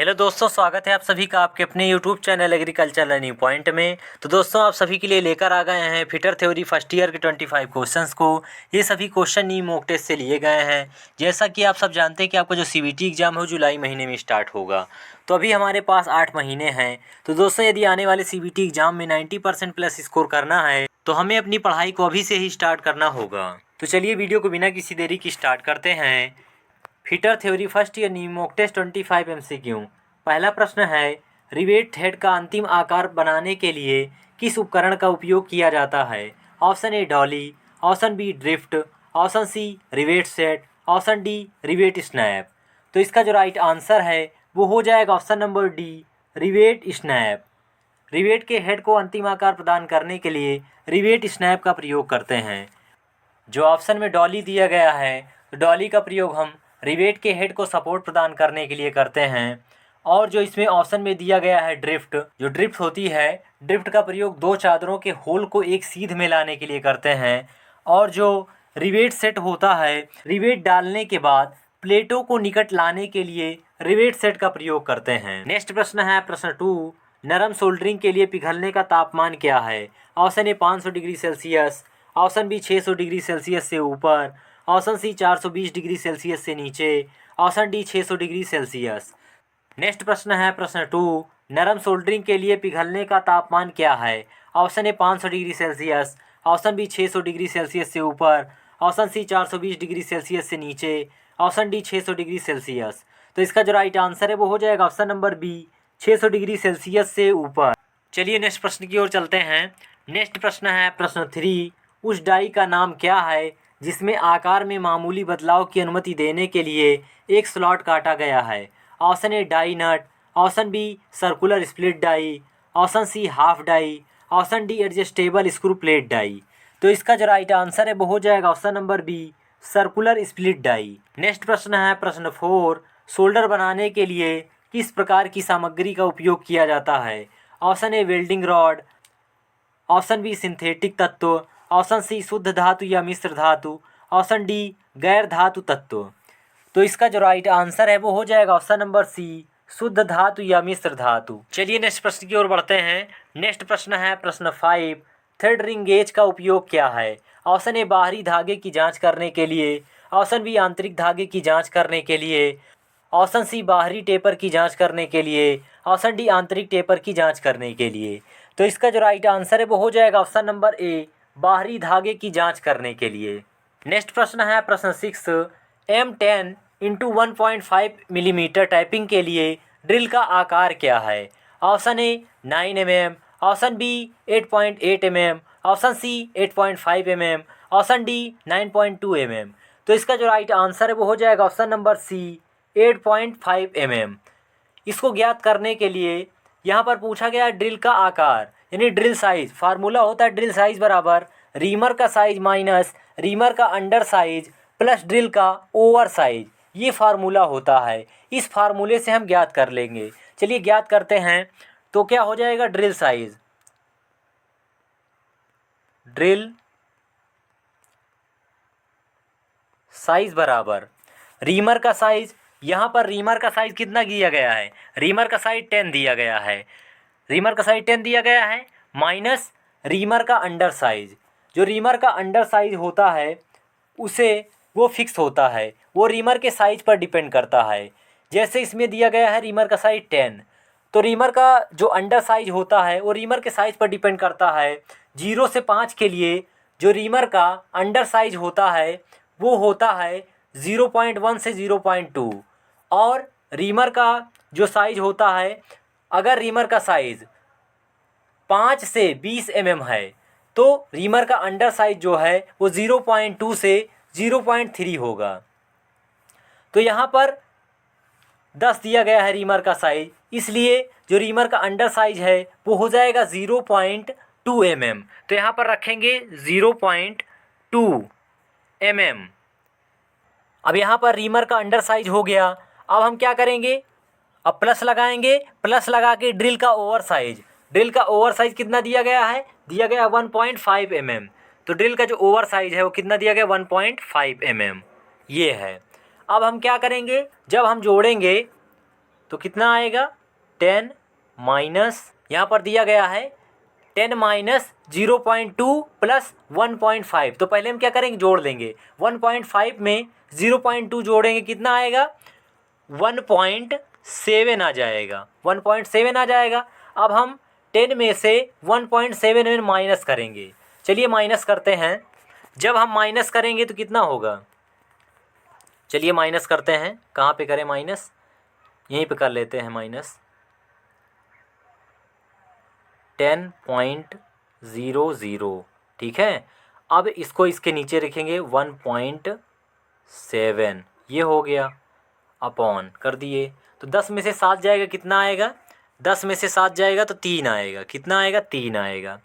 Hello दोस्तों, स्वागत है आप सभी का आपके अपने YouTube channel agriculture learning point में। तो दोस्तों, आप सभी के लिए लेकर आ गए हैं फिटर थ्योरी फर्स्ट ईयर के 25 क्वेश्चंस को। ये सभी क्वेश्चन नी मॉक टेस्ट से लिए गए हैं। जैसा कि आप सब जानते हैं कि आपका जो सीबीटी एग्जाम है जुलाई महीने में स्टार्ट होगा। तो अभी हमारे पास 8 महीने हैं। तो दोस्तों, यदि आने वाले सीबीटी एग्जाम में 90% प्लस स्कोर करना है तो हमें अपनी पढ़ाई को अभी से ही स्टार्ट करना होगा। तो चलिए वीडियो को बिना किसी देरी की स्टार्ट करते हैं। फिटर थ्योरी फर्स्ट ईयर नी मॉक टेस्ट 25 MCQ। पहला प्रश्न है, रिवेट हेड का अंतिम आकार बनाने के लिए किस उपकरण का उपयोग किया जाता है? Option A dolly, option B drift, option C rivet set, option D rivet snap. तो इसका जो राइट आंसर है वो हो जाएगा option number D, rivet snap. Rivet के हेड को अंतिम आकार प्रदान करने के लिए रिवेट स्नैप का प्रयोग करते हैं। जो ऑप्शन में डॉली दिया गया है, तो डॉली का प्रयोग हम रिवेट के हेड को सपोर्ट प्रदान करने के लिए करते हैं। और जो इसमें ऑप्शन में दिया गया है ड्रिफ्ट, जो ड्रिफ्ट होती है, ड्रिफ्ट का प्रयोग दो चादरों के होल को एक सीध में लाने के लिए करते हैं। और जो रिवेट सेट होता है, रिवेट डालने के बाद प्लेटों को निकट लाने के लिए रिवेट सेट का प्रयोग करते हैं। नेक्स्ट प्रश्न है प्रश्न 2, नरम सोल्डरिंग के लिए पिघलने का तापमान क्या है? Option A 500 degree Celsius, option B 600 degree Celsius से ऊपर, ऑप्शन सी 420 डिग्री सेल्सियस से नीचे, option D 600 degree Celsius. Next प्रश्न है प्रश्न 2, नरम सोल्डरिंग के लिए पिघलने का तापमान क्या है? Option A 500 degree Celsius, option B 600 degree Celsius से ऊपर, ऑप्शन सी 420 डिग्री सेल्सियस से नीचे, ऑप्शन डी 600 डिग्री सेल्सियस। तो इसका जो राइट आंसर है वो हो जाएगा option number B, 600 degree Celsius से ऊपर। चलिए नेक्स्ट प्रश्न की ओर चलते हैं। नेक्स्ट प्रश्न है प्रश्न 3, उस डाई का नाम क्या है जिसमें आकार में मामूली बदलाव की अनुमति देने के लिए एक स्लॉट काटा गया है? Option A die nut, option B circular split die, option C half die, option D adjustable screw plate die. तो इसका जो राइट आंसर है वो हो जाएगा option number B, circular split die. Next प्रश्न है प्रश्न 4, शोल्डर बनाने के लिए किस प्रकार की सामग्री का उपयोग किया जाता है? Option A welding rod, option B synthetic तत्व, ऑप्शन सी शुद्ध धातु या मिश्र धातु, ऑप्शन डी गैर धातु तत्व। तो इसका जो राइट आंसर है वो हो जाएगा ऑप्शन नंबर सी, शुद्ध धातु या मिश्र धातु। चलिए नेक्स्ट प्रश्न की ओर बढ़ते हैं। नेक्स्ट प्रश्न है प्रश्न 5, थ्रेड रिंग गेज का उपयोग क्या है? ऑप्शन ए बाहरी धागे की जांच करने के लिए, ऑप्शन बी आंतरिक धागे की जांच करने के लिए, ऑप्शन सी बाहरी टेपर की जांच करने के लिए, ऑप्शन डी आंतरिक टेपर की जांच करने के लिए। तो इसका जो राइट आंसर है वो हो जाएगा ऑप्शन नंबर ए, बाहरी धागे की जांच करने के लिए। नेक्स्ट प्रश्न है प्रश्न 6, M10 इंटू 1.5 मिलीमीटर टाइपिंग के लिए ड्रिल का आकार क्या है? Option A 9 mm, option B 8.8 mm, option C 8.5 mm, option D 9.2 mm। तो इसका जो राइट आंसर है वो हो जाएगा ऑप्शन नंबर सी, 8.5 mm। इसको ज्ञात करने के लिए यहाँ पर पूछा गया ड्रिल का आकार, यानी ड्रिल साइज। फार्मूला होता है ड्रिल साइज बराबर रीमर का साइज माइनस रीमर का अंडर साइज प्लस ड्रिल का ओवर साइज। ये फार्मूला होता है, इस फार्मूले से हम ज्ञात कर लेंगे। चलिए ज्ञात करते हैं। तो क्या हो जाएगा ड्रिल साइज, ड्रिल साइज बराबर रीमर का साइज। यहाँ पर रीमर का साइज कितना दिया गया है? रीमर का साइज 10 दिया गया है, रीमर का साइज 10 दिया गया है माइनस रीमर का अंडर साइज। जो रीमर का अंडर साइज होता है उसे वो फिक्स होता है, वो रीमर के साइज पर डिपेंड करता है। जैसे इसमें दिया गया है रीमर का साइज 10, तो रीमर का जो अंडर साइज होता है वो रीमर के साइज पर डिपेंड करता है। 0 से 5 के लिए जो रीमर का अंडर साइज होता है वो होता है 0.1 से 0.2। और रीमर का जो साइज होता है, अगर रीमर का साइज 5 से 20 mm है तो रीमर का अंडर साइज जो है वो 0.2 से 0.3 होगा। तो यहाँ पर 10 दिया गया है रीमर का साइज, इसलिए जो रीमर का अंडर साइज है वो हो जाएगा 0.2 mm। तो यहाँ पर रखेंगे 0.2 mm। अब यहाँ पर रीमर का अंडर साइज हो गया। अब हम क्या करेंगे, अब प्लस लगाएंगे, प्लस लगा के ड्रिल का ओवर साइज। ड्रिल का ओवर साइज कितना दिया गया है? दिया गया 1.5 mm। तो ड्रिल का जो ओवर साइज है वो कितना दिया गया? 1.5 mm। ये है। अब हम क्या करेंगे, जब हम जोड़ेंगे तो कितना आएगा 10 माइनस, यहाँ पर दिया गया है 10 माइनस 0.2 प्लस 1.5। तो पहले हम क्या करेंगे, जोड़ लेंगे। 1.5 में 0.2 जोड़ेंगे, कितना आएगा 1.7 आ जाएगा, 1.7 आ जाएगा। अब हम 10 में से 1.7 में माइनस करेंगे। चलिए माइनस करते हैं। जब हम माइनस करेंगे तो कितना होगा, चलिए माइनस करते हैं। कहाँ पे करें माइनस, यहीं पे कर लेते हैं माइनस। 10.00, ठीक है। अब इसको इसके नीचे रखेंगे 1.7, ये हो गया, अपॉन कर दिए। तो 10 में से 7 जाएगा, कितना आएगा, 10 में से 7 जाएगा तो 3 आएगा, कितना आएगा 3 आएगा,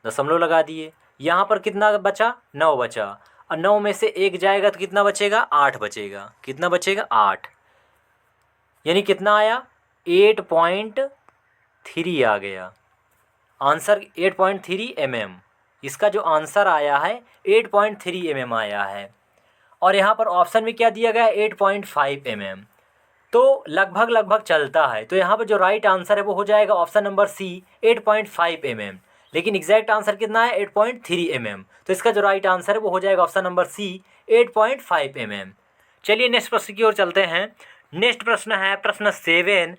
दशमलव लगा दिए। यहाँ पर कितना बचा, 9 बचा, और 9 में से 1 जाएगा तो कितना बचेगा, 8 बचेगा, कितना बचेगा 8, यानी कितना आया 8.3 आ गया आंसर, 8.3 mm। इसका जो आंसर आया है 8.3 mm आया है। और यहाँ पर ऑप्शन में क्या दिया गया है 8.5 mm, तो लगभग लगभग चलता है। तो यहाँ पर जो राइट आंसर है वो हो जाएगा ऑप्शन नंबर सी 8.5 mm। लेकिन एग्जैक्ट आंसर कितना है 8.3 mm। तो इसका जो राइट आंसर है वो हो जाएगा ऑप्शन नंबर सी 8.5 mm। चलिए नेक्स्ट प्रश्न की ओर चलते हैं। नेक्स्ट प्रश्न है प्रश्न 7।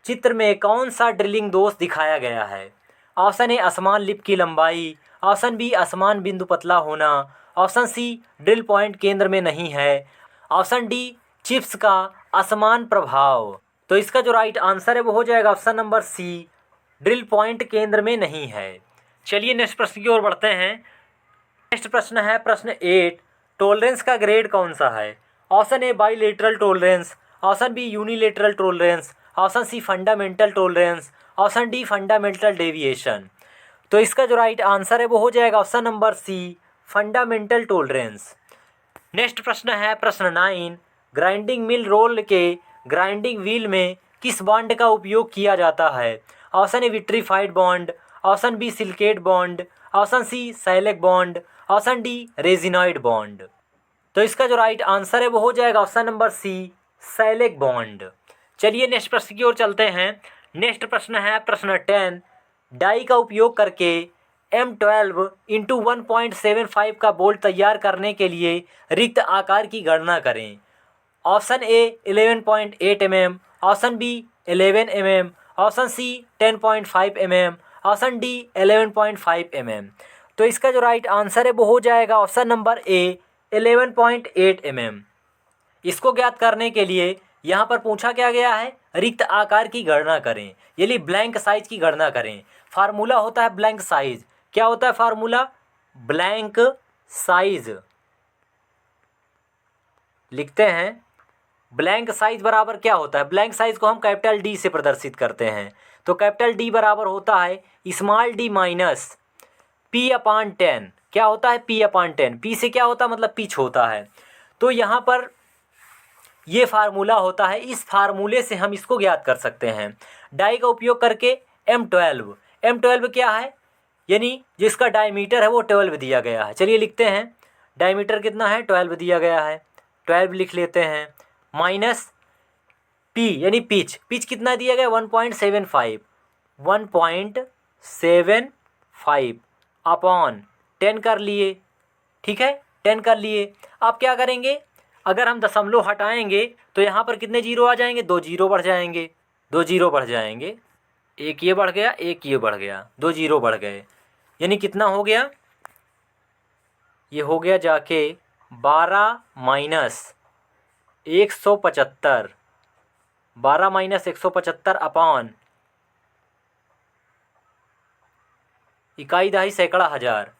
चित्र में कौन सा ड्रिलिंग दोष दिखाया गया है। ऑप्शन ए असमान लिप की लंबाई, ऑप्शन बी असमान बिंदु पतला होना, ऑप्शन सी ड्रिल पॉइंट केंद्र में नहीं है, ऑप्शन डी चिप्स का असमान प्रभाव। तो इसका जो राइट आंसर है वो हो जाएगा option number C drill point केंद्र में नहीं है। चलिए नेक्स्ट प्रश्न की ओर बढ़ते हैं। नेक्स्ट प्रश्न है प्रश्न 8। टॉलरेंस का ग्रेड कौन सा है। Option A bilateral tolerance, option B unilateral tolerance, option C fundamental tolerance, option D fundamental deviation. तो इसका जो राइट आंसर है वो हो जाएगा option number C fundamental tolerance. Next प्रश्न है प्रश्न 9। ग्राइंडिंग मिल रोल के ग्राइंडिंग व्हील में किस बॉन्ड का उपयोग किया जाता है। Option A vitrified bond, option B silicate bond, option C shellac bond, option D resinoid bond. तो इसका जो राइट आंसर है वो हो जाएगा ऑप्शन नंबर सी सैलिक बॉन्ड। चलिए नेक्स्ट प्रश्न की ओर चलते हैं। नेक्स्ट प्रश्न है प्रश्न 10। डाई का उपयोग करके M12 इंटू 1.75 का बोल्ट तैयार करने के लिए रिक्त आकार की गणना करें। Option A 11.8 mm, option B 11 mm, option C 10.5 mm, option D 11.5 mm। तो इसका जो राइट आंसर है वो हो जाएगा ऑप्शन नंबर ए 11.8 mm। इसको ज्ञात करने के लिए यहाँ पर पूछा क्या गया है, रिक्त आकार की गणना करें, यानी ब्लैंक साइज की गणना करें। फार्मूला होता है ब्लैंक साइज। क्या होता है फार्मूला, ब्लैंक साइज लिखते हैं। ब्लैंक साइज बराबर क्या होता है, ब्लैंक साइज को हम कैपिटल डी से प्रदर्शित करते हैं। तो कैपिटल डी बराबर होता है स्मॉल डी माइनस पी अपान 10। क्या होता है पी अपान 10, पी से क्या होता है मतलब पिच होता है। तो यहाँ पर ये फार्मूला होता है, इस फार्मूले से हम इसको ज्ञात कर सकते हैं। डाई का उपयोग करके M12 क्या है, यानी जिसका डायमीटर है वो 12 दिया गया है। चलिए लिखते हैं, डायमीटर कितना है 12 दिया गया है, 12 लिख लेते हैं, माइनस पी यानी पिच कितना दिया गया 1.75 अपॉन 10 कर लिए, ठीक है 10 कर लिए। अब क्या करेंगे, अगर हम दशमलव हटाएंगे तो यहाँ पर कितने जीरो आ जाएंगे, 2 जीरो बढ़ जाएंगे, 2 जीरो बढ़ जाएंगे, एक ये बढ़ गया एक ये बढ़ गया, 2 जीरो बढ़ गए, यानी कितना हो गया, ये हो गया जाके 12 माइनस 175, 12 माइनस 175 अपॉन इकाई दहाई सैकड़ा हज़ार,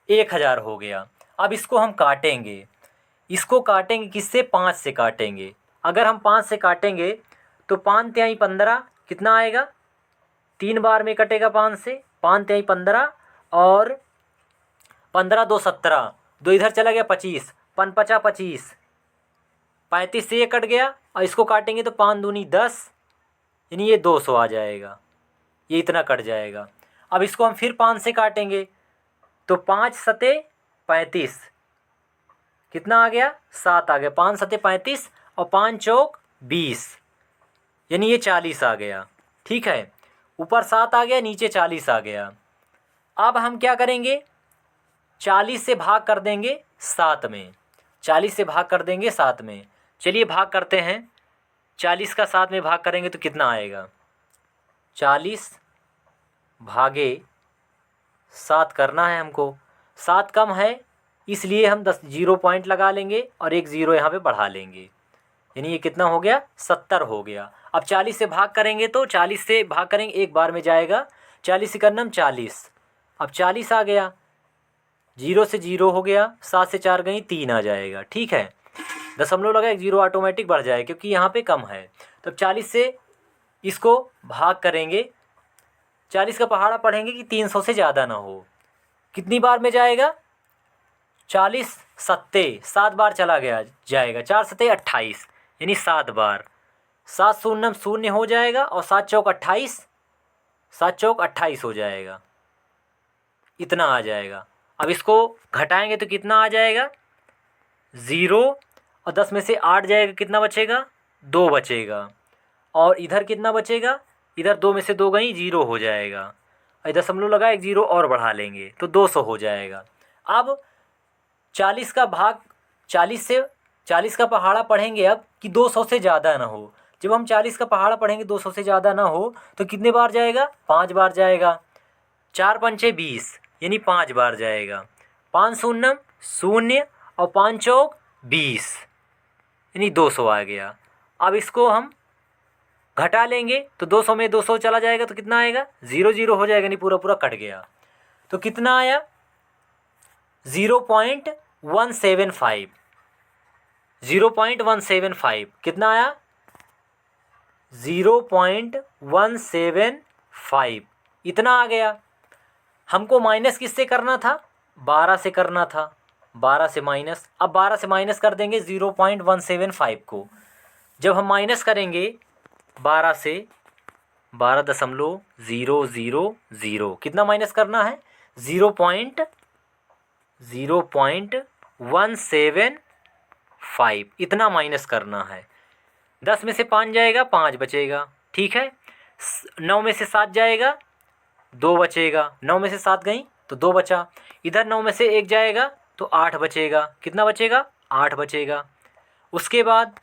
1000 हो गया। अब इसको हम काटेंगे, इसको काटेंगे किससे, 5 से काटेंगे। अगर हम 5 से काटेंगे तो 5 तिहाई 15 कितना आएगा, 3 बार में कटेगा 5 से, 5 तिहाई 15 और 15 2 17, 2 इधर चला गया 25, 5 पचा 25, 35 से ये कट गया और इसको काटेंगे तो 5 दूनी 10, यानी ये 200 आ जाएगा, ये इतना कट जाएगा। अब इसको हम फिर 5 से काटेंगे तो 5 सते 35, कितना आ गया 7 आ गया, 5 सते 35 और 5 चौक 20, यानी ये 40 आ गया। ठीक है, ऊपर 7 आ गया, नीचे 40 आ गया। अब हम क्या करेंगे, 40 से भाग कर देंगे 7 में, 40 से भाग कर देंगे 7 में। चलिए भाग करते हैं, 40 का 7 में भाग करेंगे तो कितना आएगा, 40 भागे 7 करना है हमको। 7 कम है इसलिए हम 10 जीरो पॉइंट लगा लेंगे और एक ज़ीरो यहाँ पे बढ़ा लेंगे, यानी ये कितना हो गया, 70 हो गया। अब 40 से भाग करेंगे तो 40 से भाग करेंगे एक बार में जाएगा, 40 इकन्नम 40, अब 40 आ गया, जीरो से जीरो हो गया, 7 से 4 गई 3 आ जाएगा। ठीक है, दशमलव लगा, एक जीरो ऑटोमेटिक बढ़ जाएगा क्योंकि यहाँ पे कम है। तो 40 से इसको भाग करेंगे, 40 का पहाड़ा पढ़ेंगे कि 300 से ज़्यादा ना हो। कितनी बार में जाएगा, 40 सत्ते 7 बार चला गया जाएगा, 4 सत्ते 28 यानी 7 बार, 7 शून्य शून्य हो जाएगा और 7 चौक 28, 7 चौक 28 हो जाएगा, इतना आ जाएगा। अब इसको घटाएंगे तो कितना आ जाएगा, ज़ीरो, और 10 में से 8 जाएगा, कितना बचेगा, 2 बचेगा। और इधर कितना बचेगा, इधर 2 में से 2 गई, जीरो हो जाएगा, और दशमलव लगा, एक जीरो और बढ़ा लेंगे तो 200 हो जाएगा। अब 40 का भाग 40 से 40 का पहाड़ा पढ़ेंगे अब कि 200 से ज़्यादा ना हो। जब हम 40 का पहाड़ा पढ़ेंगे 200 से ज़्यादा ना हो तो कितने बार जाएगा, 5 बार जाएगा, 4 पंचे 20 यानी 5 बार जाएगा, 5 शून्य शून्य और 5 चौक 20 यानी 200 आ गया। अब इसको हम घटा लेंगे तो 200 में 200 चला जाएगा तो कितना आएगा, ज़ीरो ज़ीरो हो जाएगा, नहीं पूरा पूरा कट गया। तो कितना आया, 0.175, 0.175 कितना आया, 0.175 इतना आ गया। हमको माइनस किससे करना था, 12 से करना था, 12 से माइनस। अब 12 से माइनस कर देंगे 0.175 को। जब हम माइनस करेंगे 12 से, 12.000 कितना माइनस करना है, 0.175 इतना माइनस करना है। 10 में से 5 जाएगा, 5 बचेगा। ठीक है, 9 में से 7 जाएगा, 2 बचेगा, 9 में से 7 गई तो 2 बचा। इधर 9 में से 1 जाएगा तो 8 बचेगा, कितना बचेगा, 8 बचेगा। उसके बाद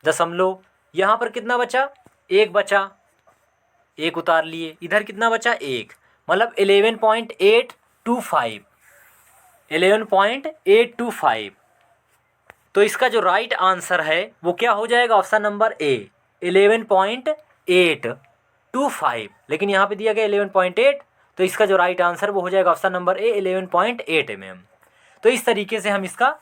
दशमलव, यहाँ पर कितना बचा, 1 बचा, 1 उतार लिए। इधर कितना बचा, 1, मतलब 11.825, 11.825। तो इसका जो राइट आंसर है वो क्या हो जाएगा, ऑप्शन नंबर ए, 11.825। लेकिन यहाँ पे दिया गया 11.8, तो इसका जो राइट आंसर वो हो जाएगा ऑप्शन नंबर ए, 11.8 mm। तो इस तरीके से हम इसका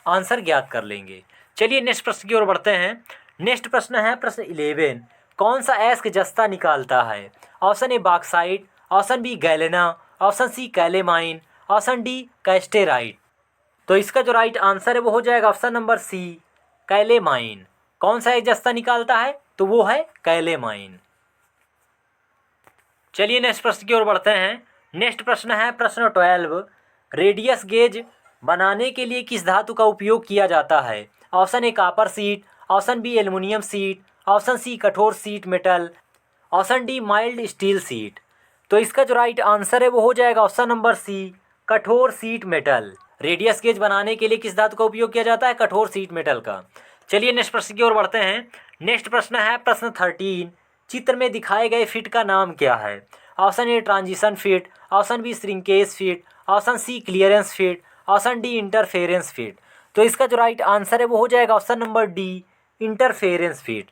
आंसर ज्ञात कर लेंगे। चलिए नेक्स्ट प्रश्न की ओर बढ़ते हैं। नेक्स्ट प्रश्न है प्रश्न 11, कौन सा अयस्क जस्ता निकालता है। Option A bauxite, option B galena, option C calamine, option D cassiterite. तो इसका जो राइट आंसर है वो हो जाएगा ऑप्शन नंबर सी, कैलेमाइन। कौन सा एक जस्ता निकालता है, तो वो है कैलेमाइन। चलिए नेक्स्ट प्रश्न की ओर बढ़ते हैं। नेक्स्ट प्रश्न है प्रश्न 12, रेडियस गेज बनाने के लिए किस धातु का उपयोग किया जाता है। Option A copper sheet, option B aluminium sheet, option C कठोर sheet metal, option D mild steel sheet. तो इसका जो राइट आंसर है वो हो जाएगा ऑप्शन नंबर सी, कठोर सीट मेटल। रेडियस गेज बनाने के लिए किस धातु का उपयोग किया जाता है, कठोर सीट मेटल का। चलिए नेक्स्ट प्रश्न की ओर बढ़ते हैं। नेक्स्ट प्रश्न है प्रश्न 13, चित्र में दिखाए गए फिट का नाम क्या है। Option A transition fit, option B shrinkage fit, option C clearance fit, option D interference fit. तो इसका जो राइट आंसर है वो हो जाएगा option number D, interference fit.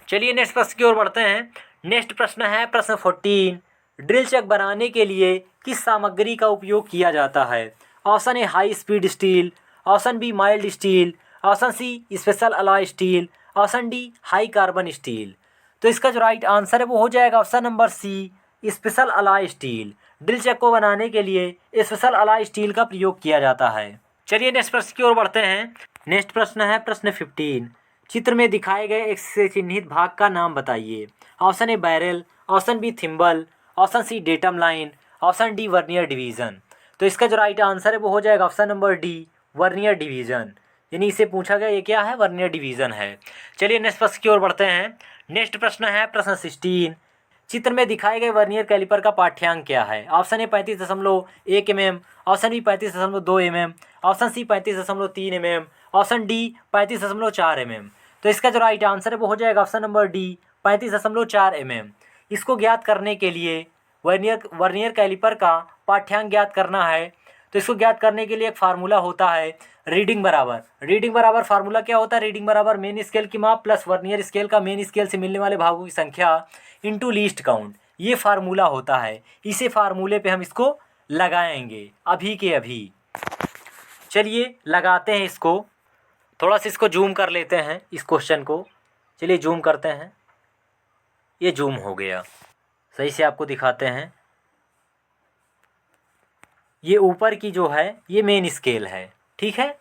चलिए नेक्स्ट प्रश्न की ओर बढ़ते हैं। नेक्स्ट प्रश्न है प्रश्न 14, ड्रिल चक बनाने के लिए किस सामग्री का उपयोग किया जाता है। Option A high speed steel, option B mild steel, option C special alloy steel, option D high carbon steel. तो इसका जो राइट आंसर है वो हो जाएगा option number C, special alloy steel. Drill chuck को बनाने के लिए स्पेशल अलॉय स्टील का प्रयोग किया जाता है। चलिए नेक्स्ट प्रश्न की ओर बढ़ते हैं। नेक्स्ट प्रश्न है प्रश्न 15, चित्र में दिखाए गए एक से चिन्हित भाग का नाम बताइए। Option A barrel, option B thimble, option C datum line, option D vernier division. तो इसका जो राइट आंसर है वो हो जाएगा option number D, vernier division. यानी इसे पूछा गया ये क्या है, वर्नियर डिवीज़न है। चलिए नेक्स्ट प्रश्न की ओर बढ़ते हैं। नेक्स्ट प्रश्न है प्रश्न 16। चित्र में दिखाए गए वर्नियर कैलिपर का पाठ्यांक क्या है? Option A 35.1 mm, option B 35.2 mm, option C 35.3 mm, option D 35.4 mm। तो इसका जो राइट आंसर है वो हो जाएगा ऑप्शन नंबर डी 35.4 mm। इसको ज्ञात करने के लिए वर्नियर कैलिपर का पाठ्यांक ज्ञात करना है, तो इसको ज्ञात करने के लिए एक फार्मूला होता है रीडिंग बराबर फार्मूला क्या होता है? रीडिंग बराबर मेन स्केल की माप प्लस वर्नियर स्केल का मेन स्केल से मिलने वाले भागों की संख्या इनटू लीस्ट काउंट। ये फार्मूला होता है। इसे फार्मूले पे हम इसको लगाएंगे अभी के अभी। चलिए लगाते हैं इसको। थोड़ा सा इसको जूम कर लेते हैं इस क्वेश्चन को। चलिए जूम करते हैं। ये जूम हो गया। सही से आपको दिखाते हैं। ये ऊपर की जो है ये मेन स्केल है, ठीक है।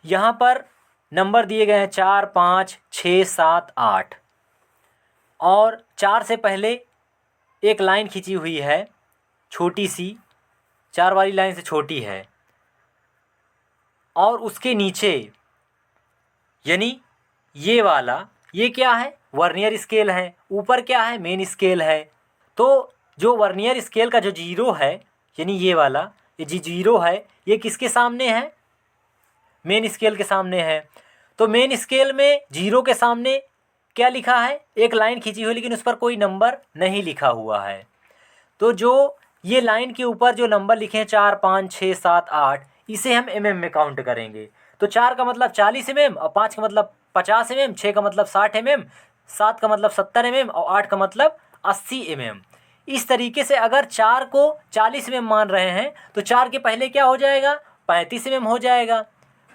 यहाँ पर नंबर दिए गए हैं 4, 5, 6, 7, 8 और 4 से पहले एक लाइन खींची हुई है छोटी सी, 4 वाली लाइन से छोटी है, और उसके नीचे यानी ये वाला ये क्या है? वर्नियर स्केल है। ऊपर क्या है? मेन स्केल है। तो जो वर्नियर स्केल का जो जीरो है यानी ये वाला ये जी जीरो है, ये किसके सामने है? मेन स्केल के सामने है। तो मेन स्केल में जीरो के सामने क्या लिखा है? एक लाइन खींची हुई, लेकिन उस पर कोई नंबर नहीं लिखा हुआ है। तो जो ये लाइन के ऊपर जो नंबर लिखे हैं 4, 5, 6, 7, 8, इसे हम mm में काउंट करेंगे। तो 4 का मतलब 40 mm और 5 का मतलब 50 mm, 6 का मतलब 60 mm, 7 का मतलब 70 mm और 8 का मतलब 80 mm। इस तरीके से अगर 4 को 40 mm मान रहे हैं तो 4 के पहले क्या हो जाएगा? 35 mm हो जाएगा।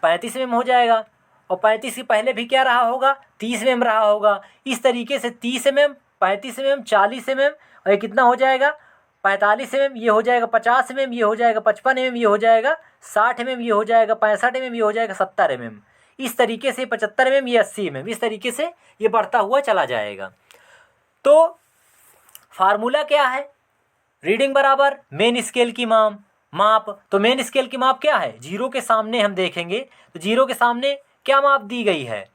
35 mm हो जाएगा और 35 के पहले भी क्या रहा होगा? 30 mm रहा होगा। इस तरीके से 30 mm, 35 mm, 40 mm और ये कितना हो जाएगा? 45 mm, ये हो जाएगा 50 mm, ये हो जाएगा 55 mm, ये हो जाएगा 60 mm, ये हो जाएगा 65 mm, ये हो जाएगा 70 mm। इस तरीके से 75 mm, ये 80 mm, इस तरीके से ये बढ़ता हुआ चला जाएगा। तो फार्मूला क्या है? रीडिंग बराबर मेन स्केल की माप। तो मेन स्केल की माप क्या है? जीरो के सामने हम देखेंगे तो जीरो के सामने क्या माप दी गई है?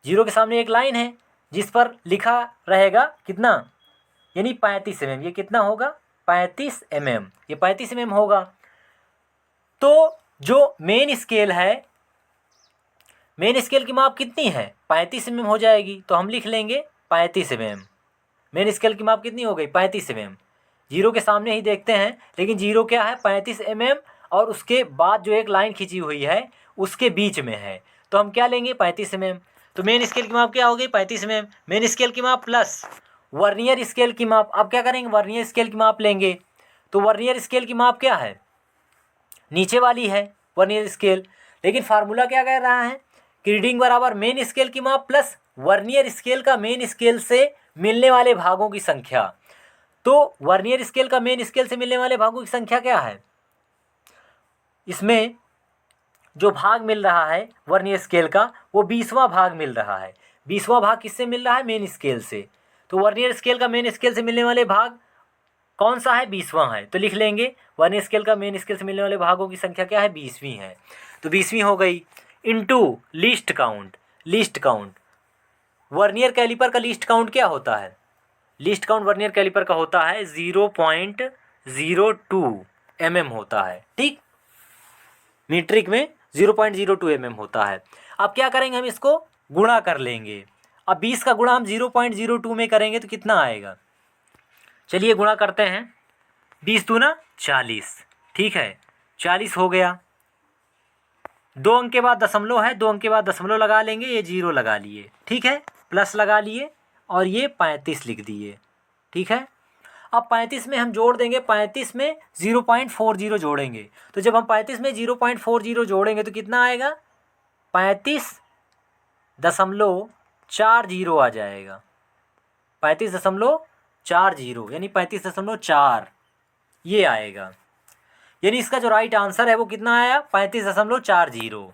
जीरो के सामने एक लाइन है जिस पर लिखा रहेगा कितना, यानी 35 mm। ये कितना होगा? 35 mm। ये 35 mm होगा। तो जो मेन स्केल है, मेन स्केल की माप कितनी है? 35 mm हो जाएगी। तो हम लिख लेंगे 35 mm। मेन स्केल की माप कितनी हो गई? 35 mm। जीरो के सामने ही देखते हैं, लेकिन जीरो क्या है? 35 mm और उसके बाद जो एक लाइन खींची हुई है उसके बीच में है। तो हम क्या लेंगे? 35 mm। तो मेन स्केल की माप क्या हो गई? 35 mm। मेन स्केल की माप प्लस वर्नियर स्केल की माप। अब क्या करेंगे? वर्नियर स्केल की माप लेंगे। तो वर्नियर स्केल की माप क्या है? नीचे वाली है वर्नियर स्केल। लेकिन फार्मूला क्या कह रहा है कि रीडिंग बराबर मेन स्केल की माप प्लस वर्नियर स्केल का मेन स्केल से मिलने वाले भागों की संख्या। तो वर्नियर स्केल का मेन स्केल से मिलने वाले भागों की संख्या क्या है? इसमें जो भाग मिल रहा है वर्नियर स्केल का वो 20वां भाग मिल रहा है। 20वां भाग किससे मिल रहा है? मेन स्केल से। तो वर्नियर स्केल का मेन स्केल से मिलने वाले भाग कौन सा है? 20वां है। तो लिख लेंगे वर्नियर स्केल का मेन स्केल से मिलने वाले भागों की संख्या क्या है? 20वीं है। तो 20वीं हो गई। Into least count vernier caliper का लीस्ट काउंट क्या होता है? लीस्ट काउंट वर्नियर कैलिपर का होता है 0.02 mm होता है, ठीक। मीट्रिक में 0.02 mm होता है। अब क्या करेंगे? हम इसको गुणा कर लेंगे। अब 20 का गुणा हम 0.02 में करेंगे तो कितना आएगा? चलिए गुणा करते हैं। 20 दूना 40, ठीक है। 40 हो गया। 2 अंक के बाद दशमलव है, 2 अंक के बाद दशमलव लगा लेंगे। ये 0 लगा लिए, ठीक है। प्लस लगा लिए और ये 35 लिख दिए, ठीक है। अब 35 में हम जोड़ देंगे, 35 में 0.40 जोड़ेंगे। तो जब हम 35 में 0.40 जोड़ेंगे तो कितना आएगा? 35.40 आ जाएगा। 35.40 यानी 35.4 ये आएगा। यानी इसका जो राइट आंसर है वो कितना आया? 35.40।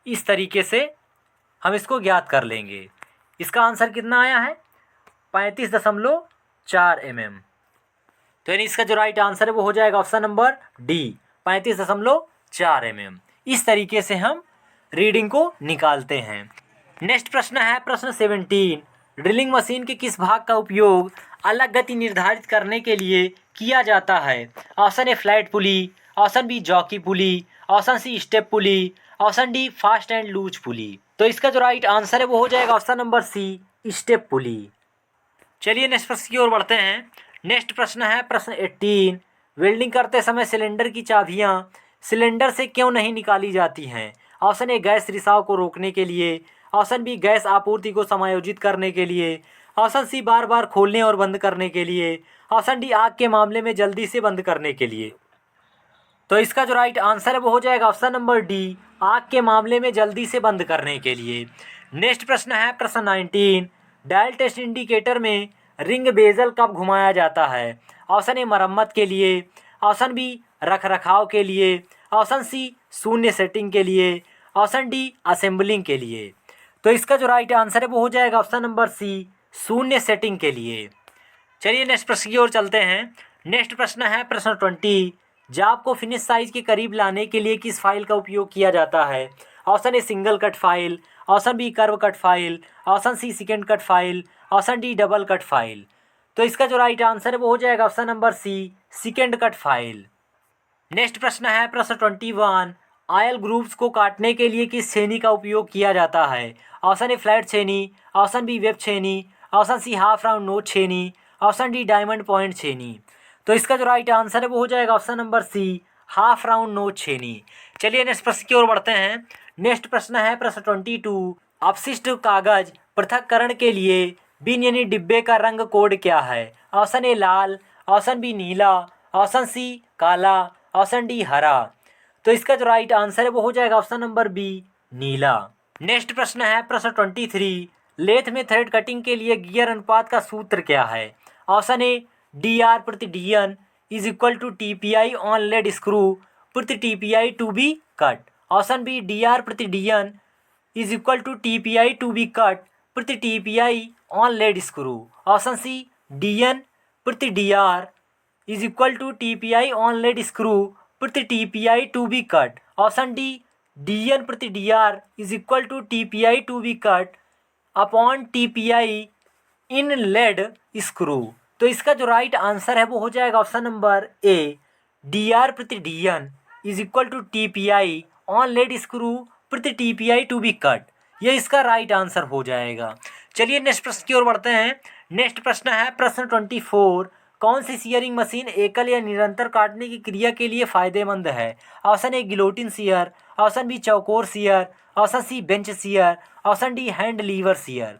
इस तरीके से हम इसको ज्ञात कर लेंगे। इसका आंसर कितना आया है? 35.4 mm। तो यानी इसका जो राइट आंसर है वो हो जाएगा ऑप्शन नंबर डी, 35.4 mm। इस तरीके से हम रीडिंग को निकालते हैं। नेक्स्ट प्रश्न है प्रश्न 17। ड्रिलिंग मशीन के किस भाग का उपयोग अलग गति निर्धारित करने के लिए किया जाता है? Option A flat pulley, option B jockey pulley, option C step pulley, option D fast and loose pulley. तो इसका जो राइट आंसर है वो हो जाएगा option number C, step pulley. चलिए नेक्स्ट प्रश्न की ओर बढ़ते हैं। नेक्स्ट प्रश्न है प्रश्न 18। वेल्डिंग करते समय सिलेंडर की चाबियां सिलेंडर से क्यों नहीं निकाली जाती हैं? ऑप्शन ए गैस रिसाव को रोकने के लिए, ऑप्शन बी गैस आपूर्ति को समायोजित करने के लिए, ऑप्शन सी बार बार खोलने और बंद करने के लिए, ऑप्शन डी आग के मामले में जल्दी से बंद करने के लिए। तो इसका जो राइट आंसर है वो हो जाएगा ऑप्शन नंबर डी, आग के मामले में जल्दी से बंद करने के लिए। नेक्स्ट प्रश्न है प्रश्न 19। डायल टेस्ट इंडिकेटर में रिंग बेजल कब घुमाया जाता है? ऑप्शन ए मरम्मत के लिए, ऑप्शन बी रखरखाव के लिए, ऑप्शन सी शून्य सेटिंग के लिए, ऑप्शन डी असेंबलिंग के लिए। तो इसका जो राइट आंसर है वो हो जाएगा ऑप्शन नंबर सी, शून्य सेटिंग के लिए। चलिए नेक्स्ट प्रश्न की ओर चलते हैं। नेक्स्ट प्रश्न है प्रश्न 20। जाब को फिनिश साइज के करीब लाने के लिए किस फाइल का उपयोग किया जाता है? Option A single cut file, option B curve cut file, option C second cut file, option D double cut file. तो इसका जो राइट आंसर है वो हो जाएगा option number C, second cut file. Next प्रश्न है प्रश्न 21। आयल ग्रुप्स को काटने के लिए किस छेनी का उपयोग किया जाता है? ऑप्शन ए फ्लैट छेनी, ऑप्शन बी वेब छेनी, option C half round notch छेनी, ऑप्शन डी डायमंड पॉइंट छेनी। तो इसका जो राइट आंसर है वो हो जाएगा option number C, half round notch छेनी। चलिए नेक्स्ट प्रश्न की ओर बढ़ते हैं। नेक्स्ट प्रश्न है प्रश्न 22। अपशिष्ट कागज पृथक्करण के लिए बिन यानी डिब्बे का रंग कोड क्या है? ऑप्शन ए लाल, ऑप्शन बी नीला, ऑप्शन सी काला, ऑप्शन डी हरा। तो इसका जो राइट आंसर है वो हो जाएगा ऑप्शन नंबर बी, नीला। नेक्स्ट प्रश्न है प्रश्न 23। लेथ में थ्रेड कटिंग के लिए गियर अनुपात का सूत्र क्या है? ऑप्शन ए डी आर प्रति D N is equal to T P I on lead screw प्रति T P I to be cut, option B D R प्रति D N is equal to T P I to be cut प्रति T P I on lead screw, option C D N प्रति D R is equal to T P I on lead screw प्रति T P I to be cut, option D D N प्रति D R is equal to T P I to be cut upon T P I in lead screw. तो इसका जो right answer है वो हो जाएगा option number A, D R प्रति D N is equal to T P I on lead screw प्रति T P I to be cut. ये इसका राइट आंसर हो जाएगा। चलिए नेक्स्ट प्रश्न की ओर बढ़ते हैं। नेक्स्ट प्रश्न है प्रश्न 24। कौन सी सीयरिंग मशीन एकल या निरंतर काटने की क्रिया के लिए फायदेमंद है? Option A guillotine shear, option B चौकोर shear, option C bench shear, option D hand lever shear.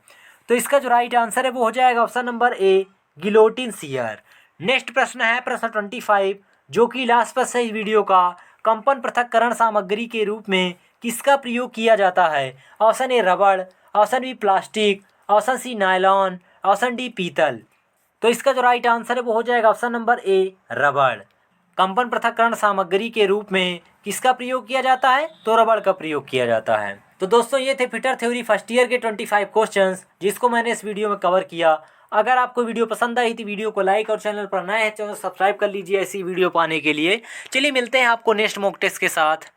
तो इसका जो राइट आंसर है वो हो जाएगा option number A, guillotine shear. Next प्रश्न है प्रश्न 25, जो कि लास्ट प्रश्न है इस वीडियो का। कंपन पृथक्करण सामग्री के रूप में किसका प्रयोग किया जाता है? ऑप्शन ए रबड़, option B plastic, option C nylon, option D पीतल। तो इसका जो राइट आंसर है वो हो जाएगा ऑप्शन नंबर ए, रबड़। कंपन पृथक्करण सामग्री के रूप में किसका प्रयोग किया जाता है? तो रबड़ का प्रयोग किया जाता है। तो दोस्तों ये थे फिटर थ्योरी फर्स्ट ईयर के 25 क्वेश्चंस जिसको मैंने इस वीडियो में कवर किया। अगर आपको वीडियो पसंद आई तो वीडियो को लाइक और चैनल पर नए हैं चैनल सब्सक्राइब कर लीजिए ऐसी वीडियो पाने के लिए। चलिए मिलते हैं आपको नेक्स्ट मॉक टेस्ट के साथ।